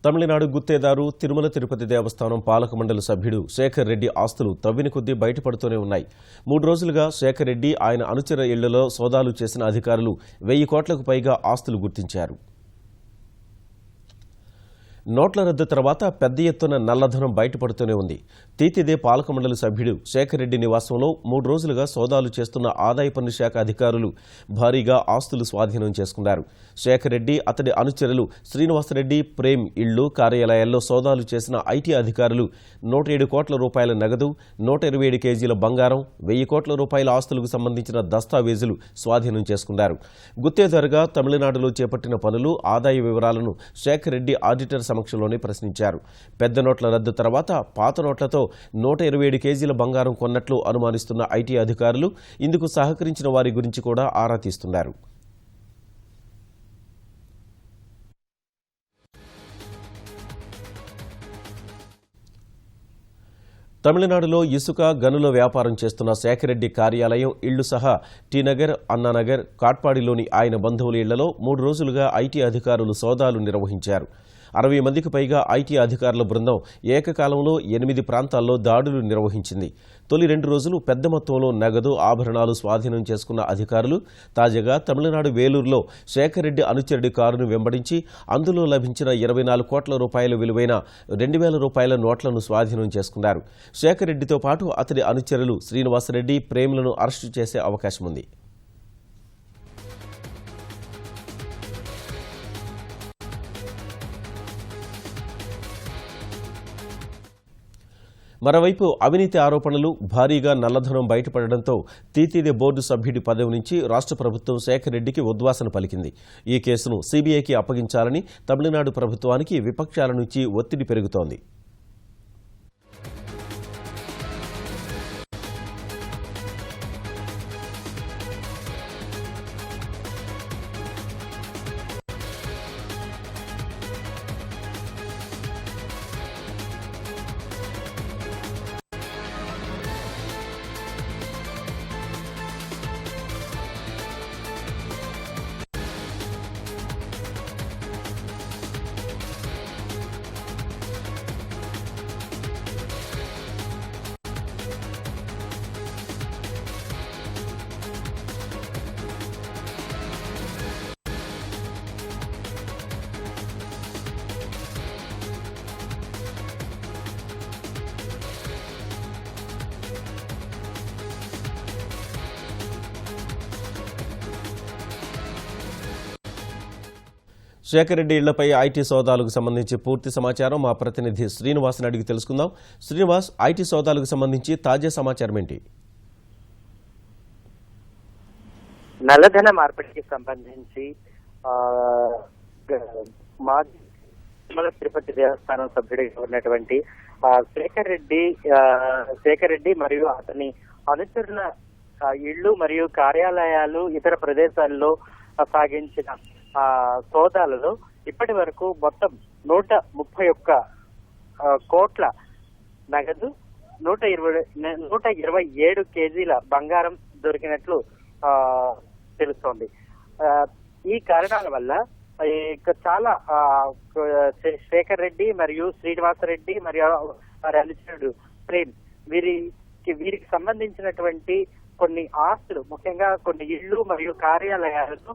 తమిళనాడు గుత్తేదారు తిరుమల తిరుపతి దేవస్థానం పాలక మండలి సభ్యుడు శేఖర్ రెడ్డి ఆస్తులు తవ్విన కొద్దీ బయటపడుతూనే ఉన్నాయి. 3 రోజులుగా శేఖర్ రెడ్డి ఆయన అనుచర ఇళ్లలో సోదాలు చేసిన అధికారులు 1000 కోట్లకు పైగా ఆస్తులు గుర్తించారు. నోట్ల రద్దు తర్వాత పెద్ద ఎత్తున నల్లధనం బయటపడుతూనే ఉంది. తీతిదే పాలక మండలి సభ్యుడు శేఖర్ రెడ్డి నివాసంలో 3 రోజులుగా సోదాలు చేస్తున్న ఆదాయ పన్ను శాఖ అధికారులు భారీగా ఆస్తులు స్వాధీనం చేసుకున్నారు. శేఖర్ రెడ్డి, అతడి అనుచరులు శ్రీనివాసరెడ్డి, ప్రేమ్ ఇళ్లు, కార్యాలయాల్లో సోదాలు చేసిన ఐటీ అధికారులు 107 కోట్ల రూపాయల నగదు, 127 కేజీల బంగారం, 1000 కోట్ల రూపాయల ఆస్తులకు సంబంధించిన దస్తావేజులు స్వాధీనం చేసుకున్నారు. గుత్తేదారుగా తమిళనాడులో చేపట్టిన పనులు, ఆదాయ వివరాలను శేఖర్ రెడ్డి ఆడిటర్ సమక్షంలోనే ప్రశ్నించారు. పెద్ద నోట్ల రద్దు తర్వాత పాత నోట్లతో 127 కేజీల బంగారం కొన్నట్లు అనుమానిస్తున్న ఐటీ అధికారులు ఇందుకు సహకరించిన వారి గురించి కూడా ఆరా తీస్తున్నారు. తమిళనాడులో ఇసుక గనుల వ్యాపారం చేస్తున్న శేఖర్ రెడ్డి కార్యాలయం, ఇళ్లు సహా టీనగర్, అన్నానగర్, కాట్పాడిలోని ఆయన బంధువుల ఇళ్లలో 3 రోజులుగా ఐటీ అధికారులు సోదాలు నిర్వహించారు. 60 మందికి పైగా ఐటీ అధికారుల బృందం ఏకకాలంలో 8 ప్రాంతాల్లో దాడులు నిర్వహించింది. తొలి 2 రోజులు పెద్ద మొత్తంలో నగదు, ఆభరణాలు స్వాధీనం చేసుకున్న అధికారులు తాజాగా తమిళనాడు వేలూరులో శేఖర్ రెడ్డి అనుచరుడి కారును వెంబడించి అందులో లభించిన 24 కోట్ల రూపాయల విలువైన 2000 రూపాయల నోట్లను స్వాధీనం చేసుకున్నారు. శేఖర్ రెడ్డితో పాటు అతడి అనుచరులు శ్రీనివాసరెడ్డి, ప్రేమ్లను అరెస్టు చేసే అవకాశం ఉంది. మరోవైపు అవినీతి ఆరోపణలు, భారీగా నల్లధనం బయటపడడంతో తీతిదే బోర్డు సభ్యుడి పదవి నుంచి రాష్ట్ర ప్రభుత్వం శేఖర్ రెడ్డికి ఉద్వాసన పలికింది. ఈ కేసును సీబీఐకి అప్పగించాలని తమిళనాడు ప్రభుత్వానికి విపక్షాల నుంచి ఒత్తిడి పెరుగుతోంది. శేఖర్ రెడ్డి ఇళ్లపై ఐటీ సోదాలకు సంబంధించి పూర్తి సమాచారం మా ప్రతినిధి శ్రీనివాస్ని అడిగి తెలుసుకుందాం. శ్రీనివాస్, ఐటీ సోదాలకు సంబంధించి తాజా సమాచారం ఏంటి? నల్లధన మార్పిడికి సంబంధించి మాజీ తిరుమల తిరుపతి దేవస్థానం సభ్యుడిగా ఉన్నటువంటి శేఖర్ రెడ్డి మరియు అతని అనుచరుల ఇళ్లు మరియు కార్యాలయాలు, ఇతర ప్రదేశాల్లో సాగించిన సోదాలలో ఇప్పటి వరకు మొత్తం 131 కోట్ల నగదు, 127 కేజీల బంగారం దొరికినట్లు తెలుస్తోంది. ఈ కారణాల వల్ల చాలా శేఖర్ రెడ్డి మరియు శ్రీనివాసరెడ్డి మరియు వారి అనుచరుడు ప్రేమ్ వీరికి సంబంధించినటువంటి కొన్ని ఆస్తులు, ముఖ్యంగా కొన్ని ఇళ్లు మరియు కార్యాలయాలను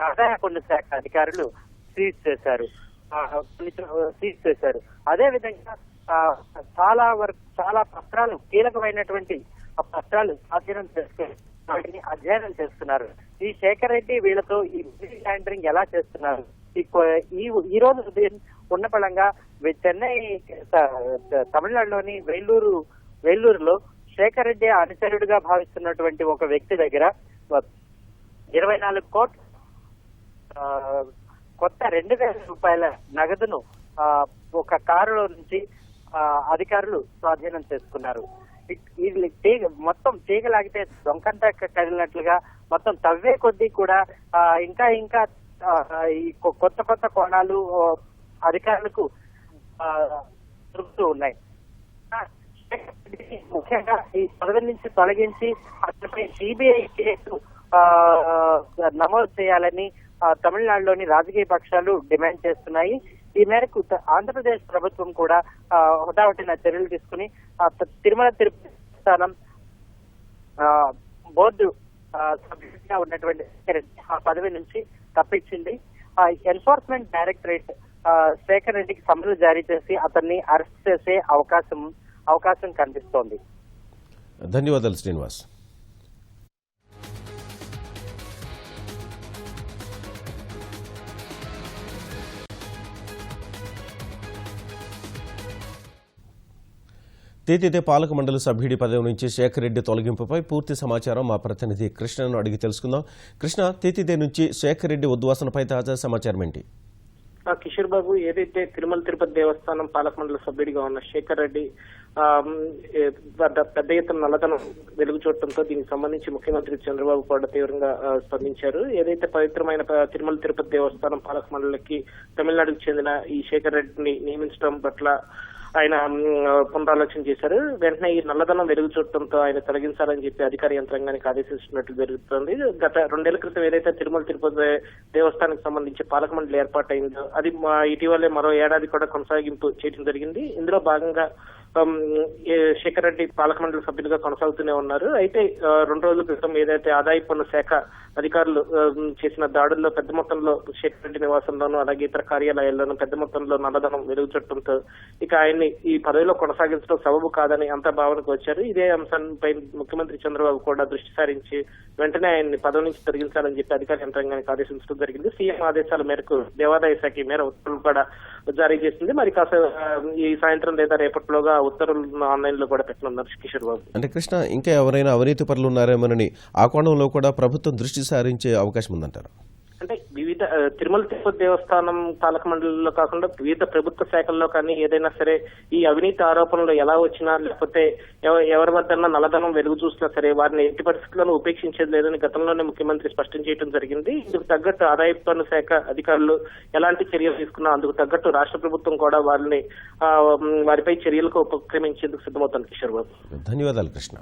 ఆదాయ పన్ను శాఖ అధికారులు సీజ్ చేశారు. అదే విధంగా చాలా పత్రాలు, కీలకమైనటువంటి పత్రాలు స్వాధీనం చేసుకుని వాటిని అధ్యయనం చేస్తున్నారు. ఈ శేఖర్ రెడ్డి వీళ్ళతో ఈ మనీ లాండరింగ్ ఎలా చేస్తున్నారు, ఈ రోజు ఉన్న పళంగా చెన్నై, తమిళనాడులోని వేలూరులో శేఖర్ రెడ్డి అనుచరుడిగా భావిస్తున్నటువంటి ఒక వ్యక్తి దగ్గర 24 కోట్ల కొత్త 2000 రూపాయల నగదును ఒక కారులో నుంచి అధికారులు స్వాధీనం చేసుకున్నారు. మొత్తం తీగలాగితే దొంకంతా కదిలినట్లుగా మొత్తం తవ్వే కొద్దీ కూడా ఇంకా కొత్త కోణాలు అధికారులకు దొరుకుతూ ఉన్నాయి. ముఖ్యంగా ఈ పదవి నుంచి తొలగించి అతనిపై సిబిఐ కేసు నమోదు చేయాలని తమిళనాడులోని రాజకీయ పక్షాలు డిమాండ్ చేస్తున్నాయి. ఈ మేరకు ఆంధ్రప్రదేశ్ ప్రభుత్వం కూడా హుటాహుటిన చర్యలు తీసుకుని తిరుమల తిరుపతి దేవస్థానం బోర్డు సభ్యుడిగా ఉన్నటువంటి ఆ పదవి నుంచి తప్పించింది. ఎన్ఫోర్స్మెంట్ డైరెక్టరేట్ శేఖర్ రెడ్డికి సమన్లు జారీ చేసి అతన్ని అరెస్ట్ చేసే అవకాశం కనిపిస్తోంది. ధన్యవాదాలు శ్రీనివాస్. టీటీడీ పాలక మండలి సభ్యుడి పదవి నుంచి శేఖర్ రెడ్డి తొలగింపుపై పూర్తి సమాచారం మా ప్రతినిధి కృష్ణను అడిగి తెలుసుకుందాం. కృష్ణ, టీటీడీ నుంచి శేఖర్ రెడ్డి ఉద్వాసనపై తాజా సమాచారం ఏంటి? కిషోర్ బాబు, ఏదైతే తిరుమల తిరుపతి దేవస్థానం పాలక మండలి సభ్యుడిగా ఉన్న శేఖర్ రెడ్డి పెద్ద ఎత్తున నల్లధనం వెలుగు చూడటంతో దీనికి సంబంధించి ముఖ్యమంత్రి చంద్రబాబు కూడా తీవ్రంగా స్పందించారు. ఏదైతే పవిత్రమైన తిరుమల తిరుపతి దేవస్థానం పాలక మండలికి తమిళనాడుకు చెందిన ఈ శేఖర్ రెడ్డిని నియమించడం పట్ల ఆయన పునరాలోచన చేశారు. వెంటనే ఈ నల్లధనం వెలుగు చూడటంతో ఆయన తొలగించాలని చెప్పి అధికార యంత్రాంగానికి ఆదేశిస్తున్నట్లు జరుగుతుంది. గత 2 ఏళ్ల క్రితం ఏదైతే తిరుమల తిరుపతి దేవస్థానానికి సంబంధించి పాలక మండలి ఏర్పాటైందో అది ఇటీవలే మరో ఏడాది కూడా కొనసాగింపు చేయడం జరిగింది. ఇందులో భాగంగా శేఖర్ రెడ్డి పాలక మండలి సభ్యులుగా కొనసాగుతూనే ఉన్నారు. అయితే 2 రోజుల క్రితం ఏదైతే ఆదాయ పన్ను శాఖ అధికారులు చేసిన దాడుల్లో పెద్ద మొత్తంలో శేఖర్ రెడ్డి నివాసంలోనూ అలాగే ఇతర కార్యాలయాల్లోనూ పెద్ద మొత్తంలో నల్లధనం వెలుగుచూడటంతో ఇక ఆయన్ని ఈ పదవిలో కొనసాగించడం సబబు కాదని అంతా భావనకు వచ్చారు. ఇదే అంశంపై ముఖ్యమంత్రి చంద్రబాబు కూడా దృష్టి సారించి వెంటనే ఆయన్ని పదవి నుంచి తొలగించాలని చెప్పి అధికార యంత్రాంగానికి ఆదేశించడం జరిగింది. సీఎం ఆదేశాల మేరకు దేవాదాయ శాఖ ఈ మేర ఉత్తర్వులు కూడా జారీ చేసింది. మరి కాస్త ఈ సాయంత్రం లేదా రేపటిలోగా ఉత్తర్వులను ఆన్లైన్ లో కూడా పెట్టనున్నారు కిషోర్ బాబు. అంటే కృష్ణ, ఇంకా ఎవరైనా అవినీతి పరులు ఉన్నారేమోనని ఆ కోణంలో కూడా ప్రభుత్వం దృష్టి సారించే అవకాశం ఉందంటారు? అంటే వివిధ తిరుమల తిరుపతి దేవస్థానం పాలక మండలిలో కాకుండా వివిధ ప్రభుత్వ శాఖల్లో కానీ ఏదైనా సరే ఈ అవినీతి ఆరోపణలు ఎలా వచ్చినా లేకపోతే ఎవరి వద్దన్నా నల్లధనం వెలుగు చూసినా సరే వారిని ఎట్టి పరిస్థితుల్లోనూ ఉపేక్షించేది లేదని గతంలోనే ముఖ్యమంత్రి స్పష్టం చేయడం జరిగింది. ఇందుకు తగ్గట్టు ఆదాయ పన్ను శాఖ అధికారులు ఎలాంటి చర్యలు తీసుకున్నా అందుకు తగ్గట్టు రాష్ట్ర ప్రభుత్వం కూడా వారిపై చర్యలకు ఉపక్రమించేందుకు సిద్ధమవుతాను కిషోర్ బాబు. ధన్యవాదాలు కృష్ణ.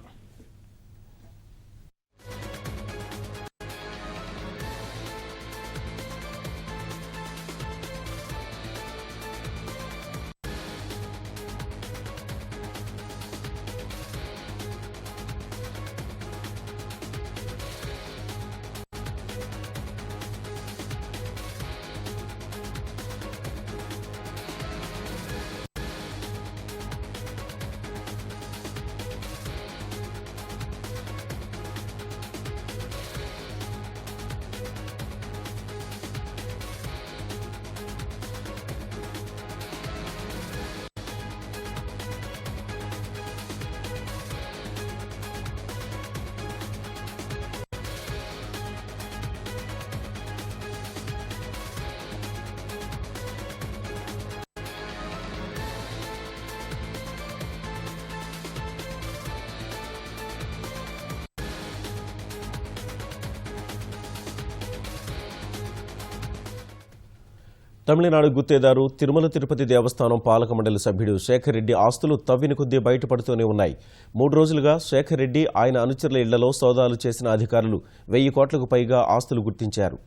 తమిళనాడు గుత్తేదారు తిరుమల తిరుపతి దేవస్థానం పాలక మండలి సభ్యుడు శేఖర్ రెడ్డి ఆస్తులు తవ్విన కొద్దీ బయటపడుతూనే ఉన్నాయి. 3 రోజులుగా శేఖర్ రెడ్డి ఆయన అనుచరుల ఇళ్లలో సోదాలు చేసిన అధికారులు 1000 కోట్లకు పైగా ఆస్తులు గుర్తించారు.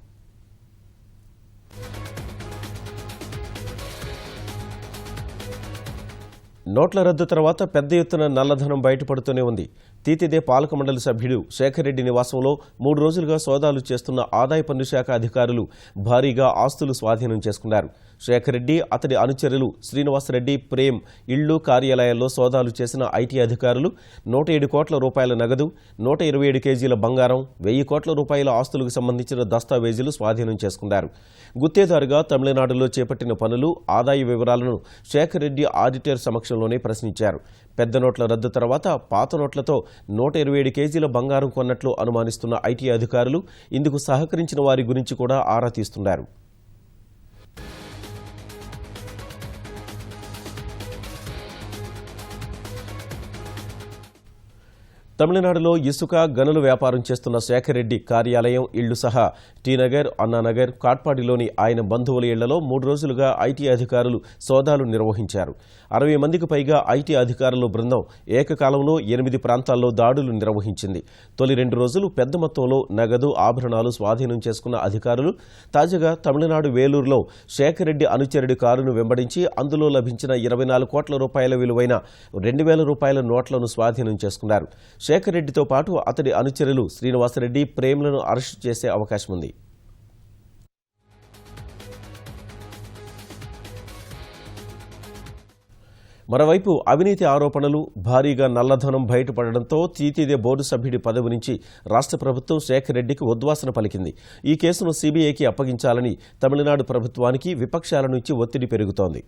నోట్ల రద్దు తర్వాత పెద్ద ఎత్తున నల్లధనం బయటపడుతూనే ఉంది. టీటీడీ పాలక మండలి సభ్యుడు శేఖర్ రెడ్డి నివాసంలో 3 రోజులుగా సోదాలు చేస్తున్న ఆదాయ పన్ను శాఖ అధికారులు భారీగా ఆస్తులు స్వాధీనం చేసుకున్నారు. శేఖర్ రెడ్డి, అతడి అనుచరులు శ్రీనివాసరెడ్డి, ప్రేమ్ ఇళ్లు, కార్యాలయాల్లో సోదాలు చేసిన ఐటీ అధికారులు 107 కోట్ల రూపాయల నగదు, 127 కేజీల బంగారం, 1000 కోట్ల రూపాయల ఆస్తులకు సంబంధించిన దస్తావేజులు స్వాధీనం చేసుకున్నారు. గుత్తేదారుగా తమిళనాడులో చేపట్టిన పనులు, ఆదాయ వివరాలను శేఖర్ రెడ్డి ఆడిటర్ సమక్షంలోనే ప్రశ్నించారు. పెద్ద నోట్ల రద్దు తర్వాత పాత నోట్లతో 127 కేజీల బంగారం కొన్నట్లు అనుమానిస్తున్న ఐటీ అధికారులు ఇందుకు సహకరించిన వారి గురించి కూడా ఆరా తీస్తున్నారు. తమిళనాడులో ఇసుక గనుల వ్యాపారం చేస్తున్న శేఖర్ రెడ్డి కార్యాలయం ఇళ్లు సహా టీనగర్, అన్నానగర్, కాట్పాడిలోని ఆయన బంధువుల ఇళ్లలో 3 రోజులుగా ఐటీ అధికారులు సోదాలు నిర్వహించారు. 60 మందికి పైగా ఐటీ అధికారుల బృందం ఏకకాలంలో 8 ప్రాంతాల్లో దాడులు నిర్వహించింది. తొలి 2 రోజులు పెద్ద మొత్తంలో నగదు, ఆభరణాలు స్వాధీనం చేసుకున్న అధికారులు తాజాగా తమిళనాడు వేలూరులో శేఖర్ రెడ్డి అనుచరుడి కారును వెంబడించి అందులో లభించిన 24 కోట్ల రూపాయల విలువైన 2,000 రూపాయల నోట్లను స్వాధీనం చేసుకున్నారు. శేఖర్ రెడ్డితో పాటు అతడి అనుచరులు శ్రీనివాసరెడ్డి, ప్రేమ్లను అరెస్టు చేసే అవకాశం ఉంది. మరోవైపు అవినీతి ఆరోపణలు, భారీగా నల్లధనం బయటపడడంతో తీతిదే బోర్డు సభ్యుడి పదవి నుంచి రాష్ట్ర ప్రభుత్వం శేఖర్ రెడ్డికి ఉద్వాసన పలికింది. ఈ కేసును సీబీఐకి అప్పగించాలని తమిళనాడు ప్రభుత్వానికి విపక్షాల నుంచి ఒత్తిడి పెరుగుతోంది.